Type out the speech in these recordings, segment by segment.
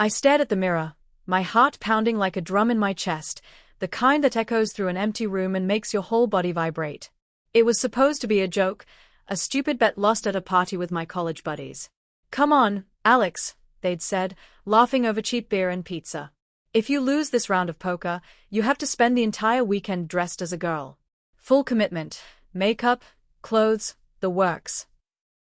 I stared at the mirror, my heart pounding like a drum in my chest, the kind that echoes through an empty room and makes your whole body vibrate. It was supposed to be a joke, a stupid bet lost at a party with my college buddies. "Come on, Alex," they'd said, laughing over cheap beer and pizza. "If you lose this round of poker, you have to spend the entire weekend dressed as a girl. Full commitment, makeup, clothes, the works."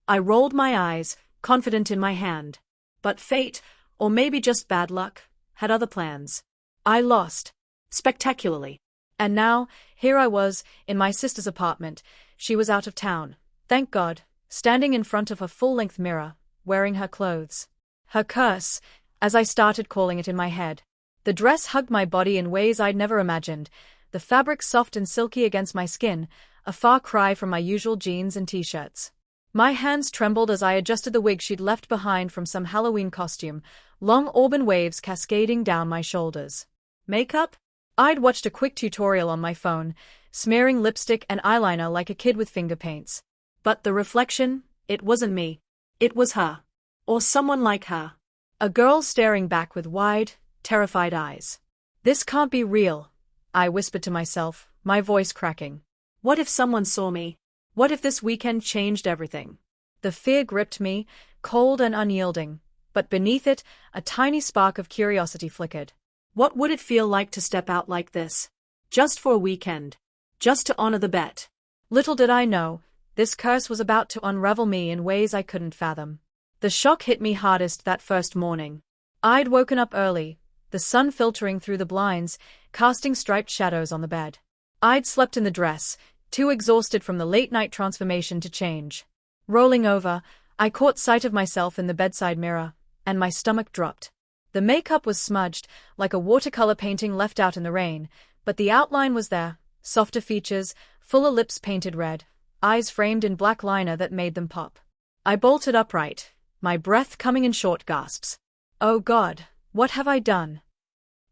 I rolled my eyes, confident in my hand. But fate, or maybe just bad luck, had other plans. I lost. Spectacularly. And now, here I was, in my sister's apartment. She was out of town. Thank God, standing in front of her full-length mirror, wearing her clothes. Her curse, as I started calling it in my head. The dress hugged my body in ways I'd never imagined, the fabric soft and silky against my skin, a far cry from my usual jeans and t-shirts. My hands trembled as I adjusted the wig she'd left behind from some Halloween costume, long auburn waves cascading down my shoulders. Makeup? I'd watched a quick tutorial on my phone, smearing lipstick and eyeliner like a kid with finger paints. But the reflection, it wasn't me. It was her. Or someone like her. A girl staring back with wide, terrified eyes. "This can't be real," I whispered to myself, my voice cracking. What if someone saw me? What if this weekend changed everything? The fear gripped me, cold and unyielding, but beneath it, a tiny spark of curiosity flickered. What would it feel like to step out like this? Just for a weekend. Just to honor the bet. Little did I know, this curse was about to unravel me in ways I couldn't fathom. The shock hit me hardest that first morning. I'd woken up early, the sun filtering through the blinds, casting striped shadows on the bed. I'd slept in the dress, too exhausted from the late-night transformation to change. Rolling over, I caught sight of myself in the bedside mirror, and my stomach dropped. The makeup was smudged, like a watercolor painting left out in the rain, but the outline was there, softer features, fuller lips painted red, eyes framed in black liner that made them pop. I bolted upright, my breath coming in short gasps. Oh God, what have I done?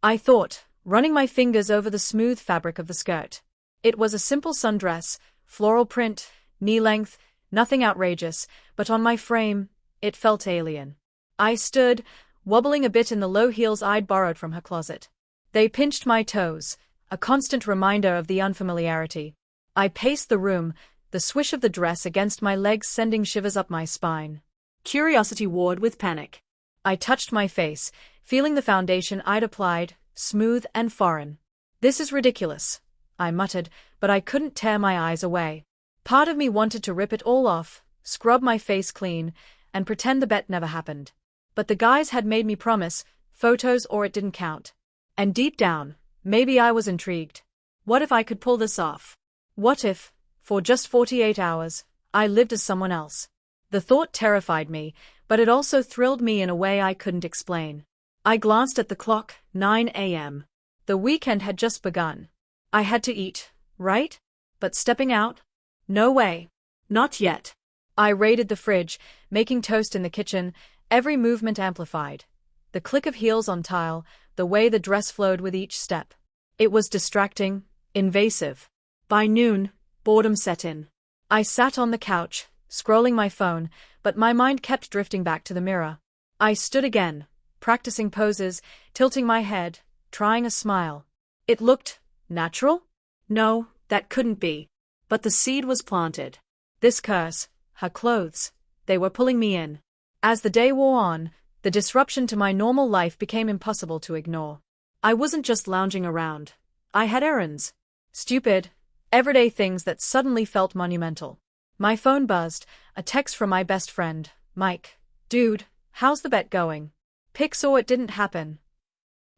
I thought, running my fingers over the smooth fabric of the skirt. It was a simple sundress, floral print, knee-length, nothing outrageous, but on my frame, it felt alien. I stood, wobbling a bit in the low heels I'd borrowed from her closet. They pinched my toes, a constant reminder of the unfamiliarity. I paced the room, the swish of the dress against my legs sending shivers up my spine. Curiosity warred with panic. I touched my face, feeling the foundation I'd applied, smooth and foreign. "This is ridiculous," I muttered, but I couldn't tear my eyes away. Part of me wanted to rip it all off, scrub my face clean, and pretend the bet never happened. But the guys had made me promise, photos or it didn't count. And deep down, maybe I was intrigued. What if I could pull this off? What if, for just 48 hours, I lived as someone else? The thought terrified me, but it also thrilled me in a way I couldn't explain. I glanced at the clock, 9 a.m. The weekend had just begun. I had to eat, right? But stepping out? No way. Not yet. I raided the fridge, making toast in the kitchen, every movement amplified. The click of heels on tile, the way the dress flowed with each step. It was distracting, invasive. By noon, boredom set in. I sat on the couch, scrolling my phone, but my mind kept drifting back to the mirror. I stood again, practicing poses, tilting my head, trying a smile. It looked natural? No, that couldn't be. But the seed was planted. This curse, her clothes, they were pulling me in. As the day wore on, the disruption to my normal life became impossible to ignore. I wasn't just lounging around. I had errands. Stupid, everyday things that suddenly felt monumental. My phone buzzed, a text from my best friend, Mike. "Dude, how's the bet going?" "Pics or it didn't happen."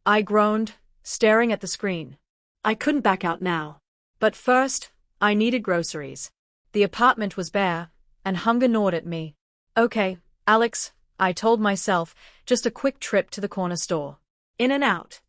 I groaned, staring at the screen. I couldn't back out now. But first, I needed groceries. The apartment was bare, and hunger gnawed at me. "Okay, Alex," I told myself, "just a quick trip to the corner store. In and out."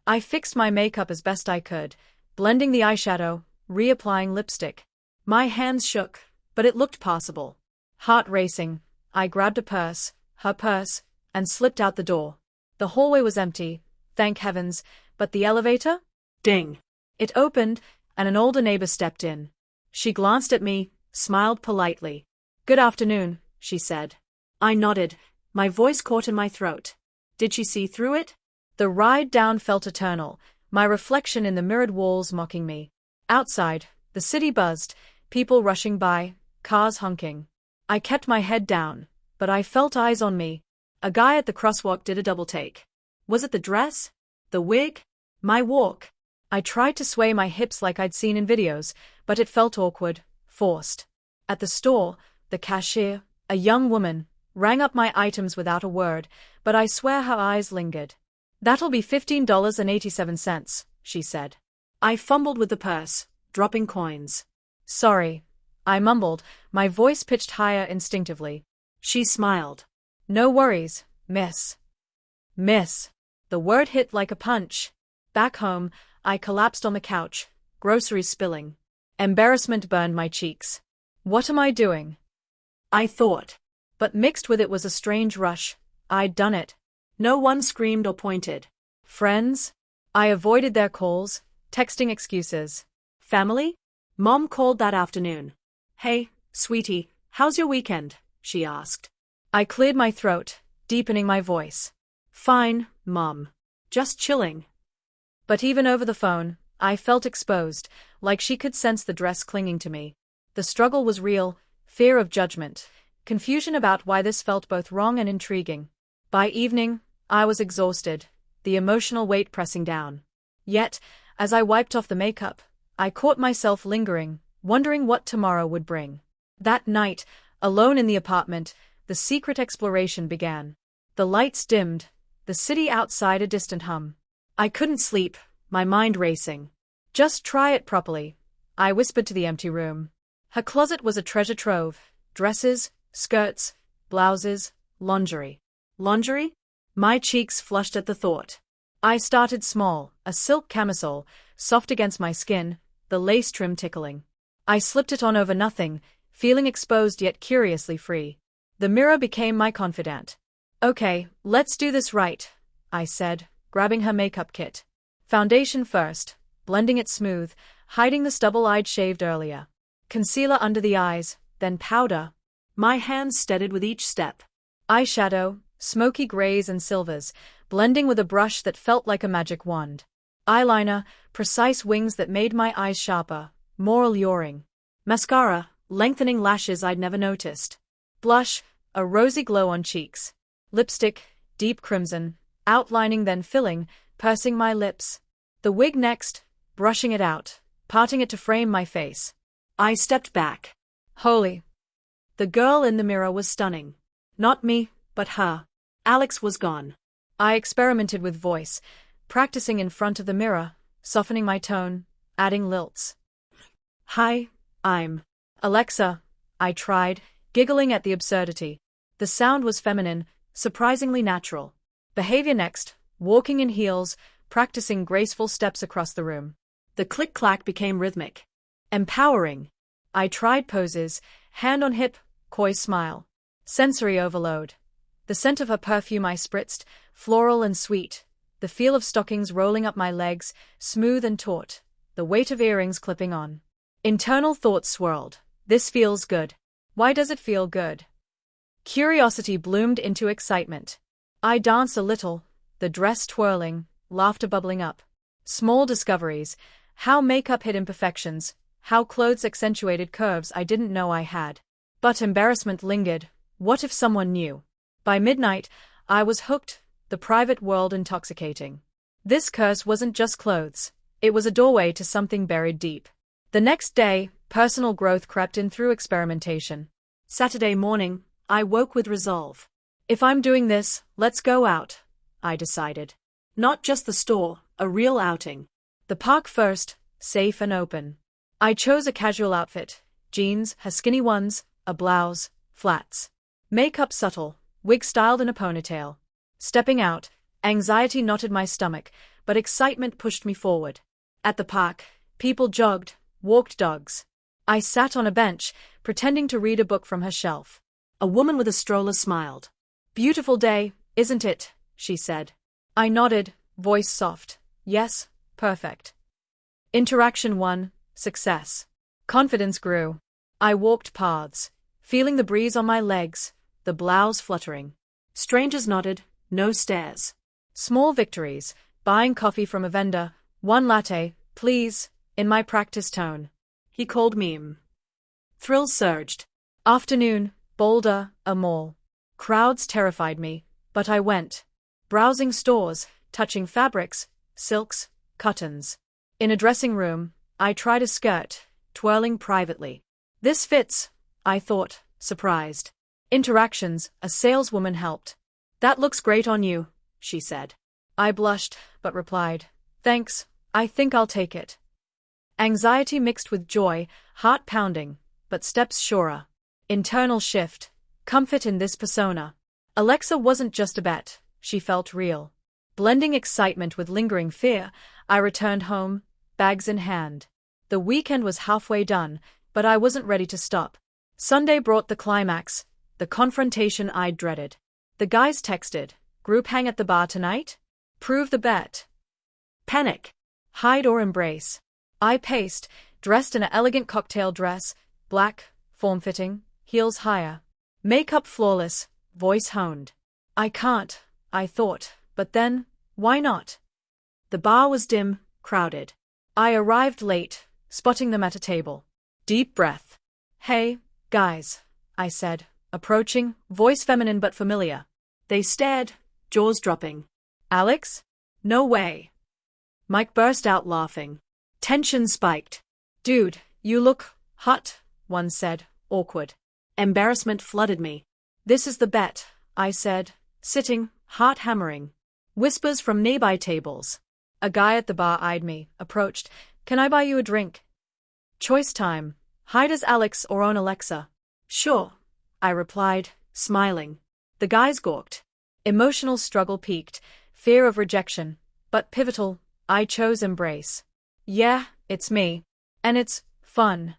I fixed my makeup as best I could, blending the eyeshadow, reapplying lipstick. My hands shook, but it looked passable. Heart racing, I grabbed a purse, her purse, and slipped out the door. The hallway was empty, thank heavens, but the elevator? Ding. It opened, and an older neighbor stepped in. She glanced at me, smiled politely. "Good afternoon," she said. I nodded, my voice caught in my throat. Did she see through it? The ride down felt eternal, my reflection in the mirrored walls mocking me. Outside, the city buzzed, people rushing by, cars honking. I kept my head down, but I felt eyes on me. A guy at the crosswalk did a double take. Was it the dress? The wig? My walk? I tried to sway my hips like I'd seen in videos, but it felt awkward, forced. At the store, the cashier, a young woman, rang up my items without a word, but I swear her eyes lingered. "That'll be $15.87, she said. I fumbled with the purse, dropping coins. "Sorry," I mumbled, my voice pitched higher instinctively. She smiled. "No worries, miss." Miss. The word hit like a punch. Back home, I collapsed on the couch, groceries spilling. Embarrassment burned my cheeks. What am I doing? I thought. But mixed with it was a strange rush. I'd done it. No one screamed or pointed. Friends? I avoided their calls, texting excuses. Family? Mom called that afternoon. "Hey, sweetie, how's your weekend?" she asked. I cleared my throat, deepening my voice. "Fine, Mom. Just chilling." But even over the phone, I felt exposed, like she could sense the dress clinging to me. The struggle was real, fear of judgment, confusion about why this felt both wrong and intriguing. By evening, I was exhausted, the emotional weight pressing down. Yet, as I wiped off the makeup, I caught myself lingering, wondering what tomorrow would bring. That night, alone in the apartment, the secret exploration began. The lights dimmed, the city outside a distant hum. I couldn't sleep, my mind racing. "Just try it properly," I whispered to the empty room. Her closet was a treasure trove: dresses, skirts, blouses, lingerie. Lingerie? My cheeks flushed at the thought. I started small, a silk camisole, soft against my skin, the lace trim tickling. I slipped it on over nothing, feeling exposed yet curiously free. The mirror became my confidant. "Okay, let's do this right," I said, grabbing her makeup kit. Foundation first, blending it smooth, hiding the stubble I'd shaved earlier. Concealer under the eyes, then powder. My hands steadied with each step. Eyeshadow, smoky grays and silvers, blending with a brush that felt like a magic wand. Eyeliner, precise wings that made my eyes sharper, more alluring. Mascara, lengthening lashes I'd never noticed. Blush, a rosy glow on cheeks. Lipstick, deep crimson, outlining then filling, pursing my lips. The wig next, brushing it out, parting it to frame my face. I stepped back. Holy. The girl in the mirror was stunning. Not me, but her. Alex was gone. I experimented with voice, practicing in front of the mirror, softening my tone, adding lilts. "Hi, I'm Alexa," I tried, giggling at the absurdity. The sound was feminine, surprisingly natural. Behavior next, walking in heels, practicing graceful steps across the room. The click-clack became rhythmic. Empowering. I tried poses, hand on hip, coy smile. Sensory overload. The scent of her perfume I spritzed, floral and sweet. The feel of stockings rolling up my legs, smooth and taut. The weight of earrings clipping on. Internal thoughts swirled. This feels good. Why does it feel good? Curiosity bloomed into excitement. I danced a little, the dress twirling, laughter bubbling up. Small discoveries, how makeup hid imperfections, how clothes accentuated curves I didn't know I had. But embarrassment lingered. What if someone knew? By midnight, I was hooked, the private world intoxicating. This curse wasn't just clothes. It was a doorway to something buried deep. The next day, personal growth crept in through experimentation. Saturday morning, I woke with resolve. If I'm doing this, let's go out, I decided. Not just the store, a real outing. The park first, safe and open. I chose a casual outfit, jeans, her skinny ones, a blouse, flats. Makeup subtle, wig styled in a ponytail. Stepping out, anxiety knotted my stomach, but excitement pushed me forward. At the park, people jogged, walked dogs. I sat on a bench, pretending to read a book from her shelf. A woman with a stroller smiled. "Beautiful day, isn't it?" she said. I nodded, voice soft. "Yes, perfect." Interaction 1, success. Confidence grew. I walked paths, feeling the breeze on my legs, the blouse fluttering. Strangers nodded, No stairs. Small victories, buying coffee from a vendor, 1 latte, please, in my practice tone. He called meme. Thrills surged. Afternoon, Boulder, a mall. Crowds terrified me, but I went. Browsing stores, touching fabrics, silks, cottons. In a dressing room, I tried a skirt, twirling privately. This fits, I thought, surprised. Interactions, a saleswoman helped. That looks great on you, she said. I blushed, but replied, thanks, I think I'll take it. Anxiety mixed with joy, heart pounding, but steps surer. Internal shift, comfort in this persona. Alexa wasn't just a bet, she felt real. Blending excitement with lingering fear, I returned home, bags in hand. The weekend was halfway done, but I wasn't ready to stop. Sunday brought the climax, the confrontation I'd dreaded. The guys texted, group hang at the bar tonight? Prove the bet. Panic. Hide or embrace. I paced, dressed in an elegant cocktail dress, black, form-fitting, heels higher. Makeup flawless, voice honed. I can't, I thought, but then, why not? The bar was dim, crowded. I arrived late, spotting them at a table. Deep breath. Hey, guys, I said, approaching, voice feminine but familiar. They stared, jaws dropping. Alex? No way. Mike burst out laughing. Tension spiked. Dude, you look hot, one said, awkward. Embarrassment flooded me. This is the bet, I said, sitting, heart hammering. Whispers from nearby tables. A guy at the bar eyed me, approached. Can I buy you a drink? Choice time. Hide as Alex or own Alexa. Sure, I replied, smiling. The guys gawked. Emotional struggle peaked, fear of rejection, but pivotal, I chose embrace. Yeah, it's me. And it's fun.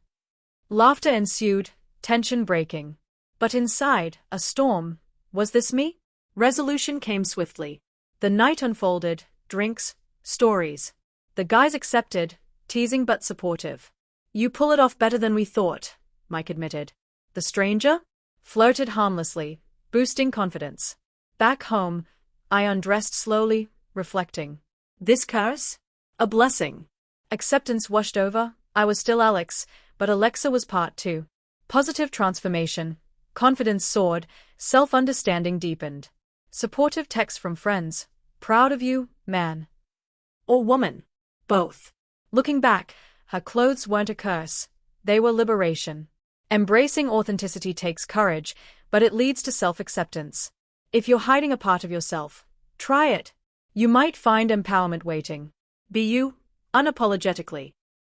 Laughter ensued, tension breaking. But inside, a storm. Was this me? Resolution came swiftly. The night unfolded, drinks, stories. The guys accepted, teasing but supportive. You pull it off better than we thought, Mike admitted. The stranger? Flirted harmlessly, boosting confidence. Back home, I undressed slowly, reflecting. This curse? A blessing. Acceptance washed over, I was still Alex, but Alexa was part too. Positive transformation, confidence soared, self-understanding deepened. Supportive texts from friends, proud of you, man. Or woman. Both. Looking back, her clothes weren't a curse, they were liberation. Embracing authenticity takes courage, but it leads to self-acceptance. If you're hiding a part of yourself, try it. You might find empowerment waiting. Be you, unapologetically.